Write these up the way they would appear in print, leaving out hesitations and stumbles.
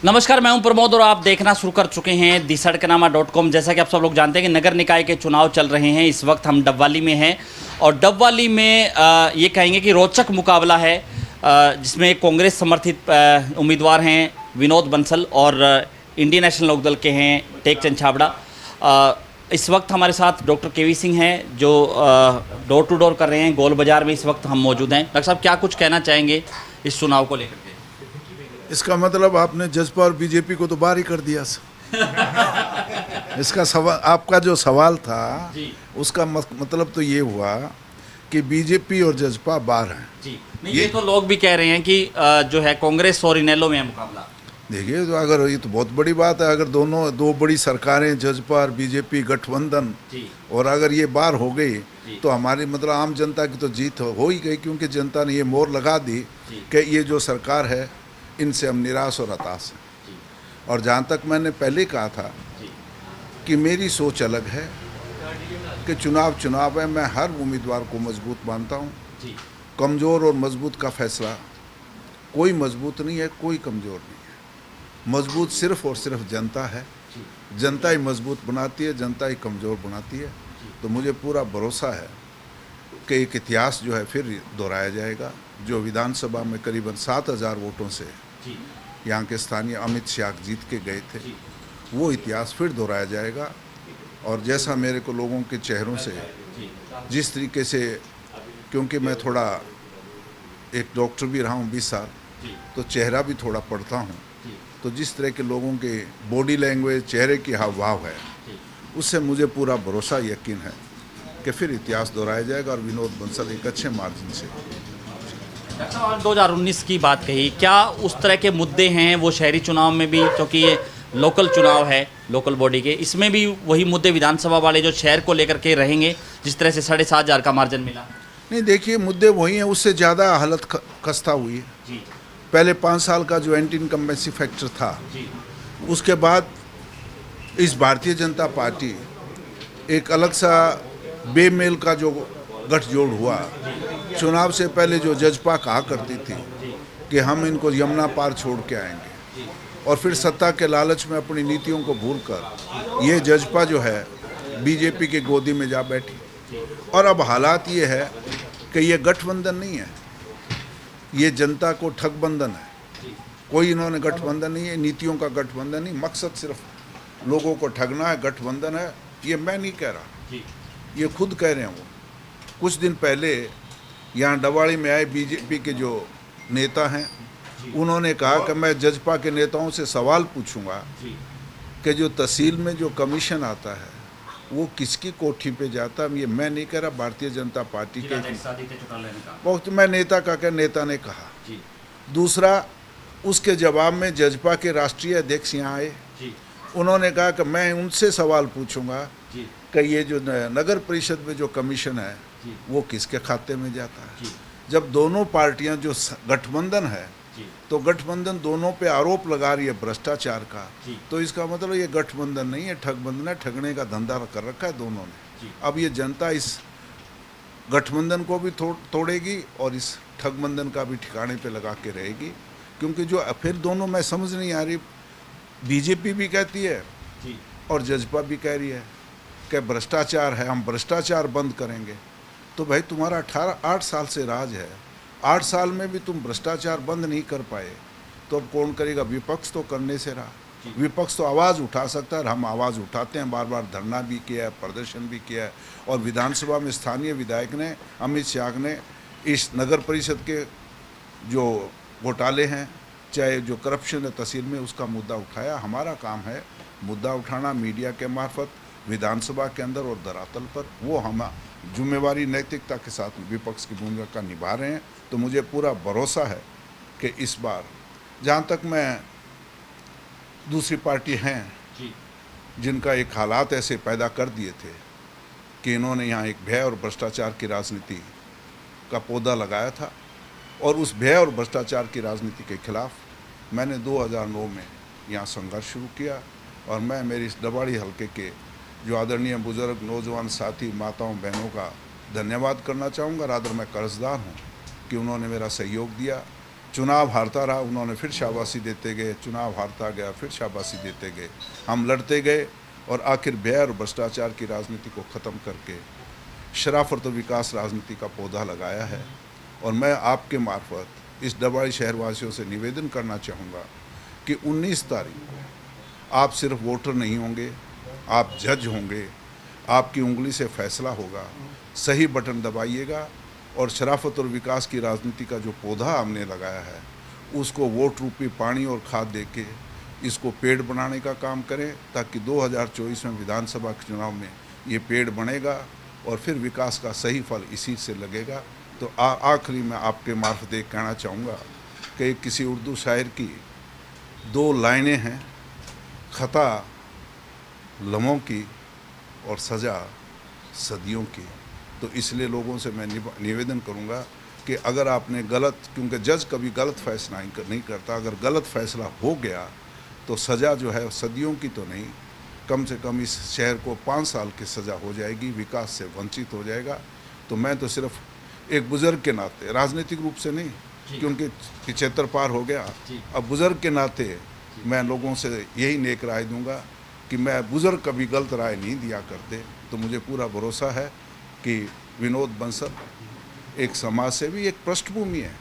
नमस्कार, मैं हूं प्रमोद और आप देखना शुरू कर चुके हैं दिसड़कनामा.com। जैसा कि आप सब लोग जानते हैं कि नगर निकाय के चुनाव चल रहे हैं। इस वक्त हम डबवाली में हैं और डबवाली में ये कहेंगे कि रोचक मुकाबला है, जिसमें कांग्रेस समर्थित उम्मीदवार हैं विनोद बंसल और इंडियन नेशनल लोकदल के हैं टेकचंद छाबड़ा। इस वक्त हमारे साथ डॉक्टर केवी सिंह हैं जो डोर टू डोर कर रहे हैं। गोल बाज़ार में इस वक्त हम मौजूद हैं। डॉक्टर साहब, क्या कुछ कहना चाहेंगे इस चुनाव को लेकर के? इसका मतलब आपने जजपा और बीजेपी को तो बाहर ही कर दिया। इसका सवाल, आपका जो सवाल था उसका मतलब तो ये हुआ कि बीजेपी और जजपा बाहर हैं जी। नहीं, ये तो लोग भी कह रहे हैं कि जो है कांग्रेस और इनेलो में है मुकाबला। देखिए, तो अगर ये तो बहुत बड़ी बात है, अगर दो बड़ी सरकारें जजपा और बीजेपी गठबंधन और अगर ये बाहर हो गई तो हमारी मतलब आम जनता की तो जीत हो ही गई, क्योंकि जनता ने ये मोहर लगा दी कि ये जो सरकार है इनसे हम निराश और हताश हैं। और जहाँ तक मैंने पहले कहा था कि मेरी सोच अलग है कि चुनाव है। मैं हर उम्मीदवार को मजबूत मानता हूँ। कमज़ोर और मजबूत का फैसला, कोई मजबूत नहीं है, कोई कमज़ोर नहीं है। मजबूत सिर्फ और सिर्फ जनता है। जनता ही मजबूत बनाती है, जनता ही कमज़ोर बनाती है। तो मुझे पूरा भरोसा है कि एक इतिहास जो है फिर दोहराया जाएगा। जो विधानसभा में करीबन 7,000 वोटों से यहाँ के स्थानीय अमित शाह जीत के गए थे, वो इतिहास फिर दोहराया जाएगा। और जैसा मेरे को लोगों के चेहरों से जिस तरीके से, क्योंकि मैं थोड़ा एक डॉक्टर भी रहा हूँ 20 साल, तो चेहरा भी थोड़ा पढ़ता हूँ, तो जिस तरह के लोगों के बॉडी लैंग्वेज, चेहरे की हाव भाव है, उससे मुझे पूरा भरोसा यकीन है कि फिर इतिहास दोहराया जाएगा और विनोद बंसल एक अच्छे मार्जिन से। 2019 की बात कही, क्या उस तरह के मुद्दे हैं वो शहरी चुनाव में भी, क्योंकि ये लोकल चुनाव है, लोकल बॉडी के, इसमें भी वही मुद्दे विधानसभा वाले जो शहर को लेकर के रहेंगे, जिस तरह से 7,500 का मार्जिन मिला? नहीं, देखिए, मुद्दे वही हैं, उससे ज़्यादा हालत खस्ता हुई है जी। पहले 5 साल का जो एंटी इनकम्बेंसी फैक्टर था जी, उसके बाद इस भारतीय जनता पार्टी एक अलग सा बेमेल का जो गठजोड़ हुआ। चुनाव से पहले जो जजपा कहा करती थी कि हम इनको यमुना पार छोड़ के आएंगे, और फिर सत्ता के लालच में अपनी नीतियों को भूलकर ये जजपा जो है बीजेपी की गोदी में जा बैठी। और अब हालात ये है कि ये गठबंधन नहीं है, ये जनता को ठगबंधन है। कोई इन्होंने गठबंधन नहीं है, नीतियों का गठबंधन नहीं, मकसद सिर्फ लोगों को ठगना है, गठबंधन है। ये मैं नहीं कह रहा, ये खुद कह रहे हैं वो। कुछ दिन पहले यहाँ डबवाली में आए बीजेपी के जो नेता हैं, उन्होंने कहा कि मैं जजपा के नेताओं से सवाल पूछूंगा कि जो तहसील में जो कमीशन आता है वो किसकी कोठी पे जाता है। ये मैं नहीं कह रहा, भारतीय जनता पार्टी के बहुत, मैं नेता का क्या, नेता ने कहा। दूसरा, उसके जवाब में जजपा के राष्ट्रीय अध्यक्ष यहाँ आए, उन्होंने कहा कि मैं उनसे सवाल पूछूंगा कि ये जो नगर परिषद में जो कमीशन है वो किसके खाते में जाता है। जब दोनों पार्टियां जो गठबंधन है, तो गठबंधन दोनों पे आरोप लगा रही है भ्रष्टाचार का, तो इसका मतलब ये गठबंधन नहीं है, ठगबंधन है। ठगने का धंधा कर रखा है दोनों ने। अब ये जनता इस गठबंधन को भी तोड़ेगी और इस ठगबंधन का भी ठिकाने पे लगा के रहेगी, क्योंकि जो फिर दोनों, मैं समझ नहीं आ रही, बीजेपी भी कहती है और जजपा भी कह रही है कि भ्रष्टाचार है, हम भ्रष्टाचार बंद करेंगे। तो भाई, तुम्हारा 8 साल से राज है, 8 साल में भी तुम भ्रष्टाचार बंद नहीं कर पाए, तो अब कौन करेगा? विपक्ष तो करने से रहा। विपक्ष तो आवाज़ उठा सकता है, हम आवाज़ उठाते हैं, बार बार धरना भी किया है, प्रदर्शन भी किया है। और विधानसभा में स्थानीय विधायक ने, अमित शाह ने, इस नगर परिषद के जो घोटाले हैं, चाहे जो करप्शन है तहसील में, उसका मुद्दा उठाया। हमारा काम है मुद्दा उठाना मीडिया के मार्फत, विधानसभा के अंदर और धरातल पर। वो हम जिम्मेवारी, नैतिकता के साथ विपक्ष की भूमिका निभा रहे हैं। तो मुझे पूरा भरोसा है कि इस बार, जहाँ तक मैं, दूसरी पार्टी हैं जिनका एक हालात ऐसे पैदा कर दिए थे कि इन्होंने यहाँ एक भय और भ्रष्टाचार की राजनीति का पौधा लगाया था, और उस भय और भ्रष्टाचार की राजनीति के खिलाफ मैंने 2009 में यहाँ संघर्ष शुरू किया। और मैं मेरी इस डबवाली हल्के के जो आदरणीय बुजुर्ग नौजवान साथी, माताओं, बहनों का धन्यवाद करना चाहूँगा। रादर मैं कर्जदार हूँ कि उन्होंने मेरा सहयोग दिया। चुनाव हारता रहा, उन्होंने फिर शाबाशी देते गए, चुनाव हारता गया, फिर शाबाशी देते गए, हम लड़ते गए और आखिर व्यय और भ्रष्टाचार की राजनीति को ख़त्म करके शराफत और विकास राजनीति का पौधा लगाया है। और मैं आपके मार्फत इस डबवाली शहरवासियों से निवेदन करना चाहूँगा कि 19 तारीख को आप सिर्फ वोटर नहीं होंगे, आप जज होंगे, आपकी उंगली से फैसला होगा, सही बटन दबाइएगा और शराफत और विकास की राजनीति का जो पौधा हमने लगाया है उसको वोट रूपी पानी और खाद देके इसको पेड़ बनाने का काम करें, ताकि 2024 में विधानसभा के चुनाव में ये पेड़ बनेगा और फिर विकास का सही फल इसी से लगेगा। तो आखिरी में आपके मार्फत एक कहना चाहूँगा कि किसी उर्दू शायर की 2 लाइनें हैं, खता लम्हों की और सज़ा सदियों की। तो इसलिए लोगों से मैं निवेदन करूंगा कि अगर आपने गलत, क्योंकि जज कभी गलत फैसला नहीं करता, अगर गलत फैसला हो गया तो सज़ा जो है सदियों की तो नहीं, कम से कम इस शहर को 5 साल की सज़ा हो जाएगी, विकास से वंचित हो जाएगा। तो मैं तो सिर्फ एक बुज़ुर्ग के नाते, राजनीतिक रूप से नहीं क्योंकि 75 पार हो गया, अब बुज़ुर्ग के नाते मैं लोगों से यही नेक राय दूंगा कि मैं बुज़ुर्ग कभी गलत राय नहीं दिया करते। तो मुझे पूरा भरोसा है कि विनोद बंसल एक समाज सेवी, एक पृष्ठभूमि है।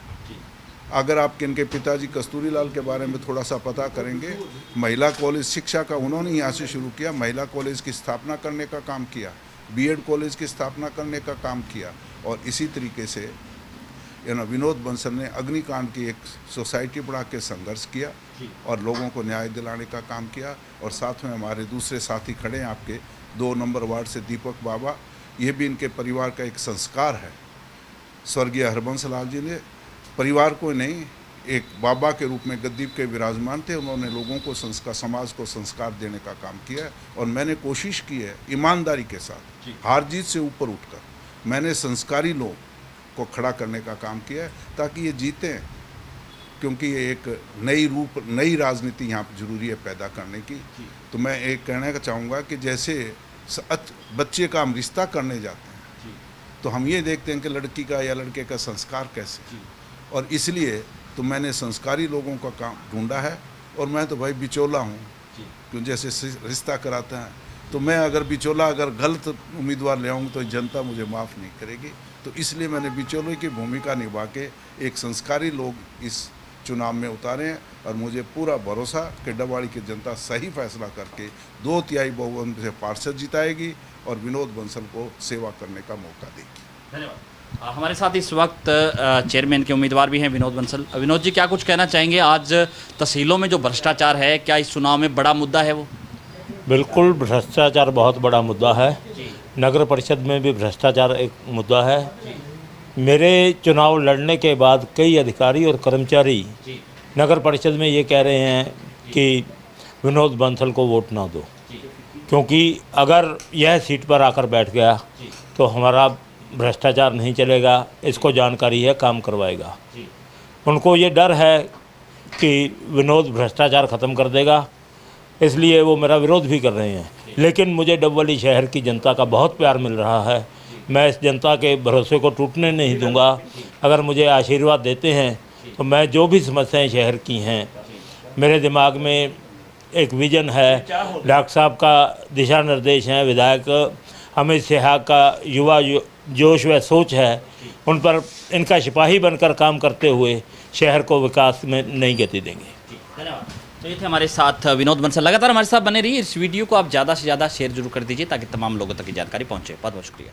अगर आप इनके पिताजी कस्तूरी लाल के बारे में थोड़ा सा पता करेंगे, महिला कॉलेज शिक्षा का उन्होंने यहाँ से शुरू किया, महिला कॉलेज की स्थापना करने का काम किया, बीएड कॉलेज की स्थापना करने का काम किया। और इसी तरीके से विनोद बंसल ने अग्निकांड की एक सोसाइटी बढ़ा के संघर्ष किया और लोगों को न्याय दिलाने का काम किया। और साथ में हमारे दूसरे साथी खड़े हैं आपके 2 नंबर वार्ड से दीपक बाबा, ये भी इनके परिवार का एक संस्कार है। स्वर्गीय हरबंस लाल जी ने परिवार को नहीं, एक बाबा के रूप में गद्दी के विराजमान थे, उन्होंने लोगों को संस्कार, समाज को संस्कार देने का काम किया है। और मैंने कोशिश की है ईमानदारी के साथ, हार जीत से ऊपर उठकर मैंने संस्कारी लोग को खड़ा करने का काम किया है ताकि ये जीतें, क्योंकि ये एक नई राजनीति यहाँ जरूरी है पैदा करने की। तो मैं एक कहना चाहूँगा कि जैसे बच्चे का हम रिश्ता करने जाते हैं तो हम ये देखते हैं कि लड़की का या लड़के का संस्कार कैसे, और इसलिए तो मैंने संस्कारी लोगों का काम ढूंढा है। और मैं तो भाई बिचौला हूँ, क्यों जैसे रिश्ता कराते हैं तो मैं अगर बिचौला अगर गलत उम्मीदवार ले आऊँ तो जनता मुझे माफ़ नहीं करेगी। तो इसलिए मैंने बिचौले की भूमिका निभा के एक संस्कारी लोग इस चुनाव में उतारे हैं। और मुझे पूरा भरोसा कि डबवाली की जनता सही फैसला करके 2/3 बहुमत से पार्षद जिताएगी और विनोद बंसल को सेवा करने का मौका देगी। धन्यवाद। हमारे साथ इस वक्त चेयरमैन के उम्मीदवार भी हैं विनोद बंसल। विनोद जी, क्या कुछ कहना चाहेंगे? आज तहसीलों में जो भ्रष्टाचार है, क्या इस चुनाव में बड़ा मुद्दा है वो? बिल्कुल, भ्रष्टाचार बहुत बड़ा मुद्दा है। नगर परिषद में भी भ्रष्टाचार एक मुद्दा है। मेरे चुनाव लड़ने के बाद कई अधिकारी और कर्मचारी नगर परिषद में ये कह रहे हैं कि विनोद बंसल को वोट ना दो, क्योंकि अगर यह सीट पर आकर बैठ गया तो हमारा भ्रष्टाचार नहीं चलेगा, इसको जानकारी है, काम करवाएगा। उनको ये डर है कि विनोद भ्रष्टाचार ख़त्म कर देगा, इसलिए वो मेरा विरोध भी कर रहे हैं। लेकिन मुझे डबवाली शहर की जनता का बहुत प्यार मिल रहा है, मैं इस जनता के भरोसे को टूटने नहीं दूंगा। अगर मुझे आशीर्वाद देते हैं तो मैं जो भी समस्याएं शहर की हैं, मेरे दिमाग में एक विज़न है, डॉक्टर साहब का दिशा निर्देश है, विधायक अमित सिहाग का युवा जोश व सोच है, उन पर इनका सिपाही बनकर काम करते हुए शहर को विकास में नई गति देंगे। धन्यवाद। तो ये थे हमारे साथ विनोद बंसल। लगातार हमारे साथ बने रहिए। इस वीडियो को आप ज़्यादा से ज़्यादा शेयर जरूर कर दीजिए ताकि तमाम लोगों तक की जानकारी पहुँचे। बहुत बहुत शुक्रिया।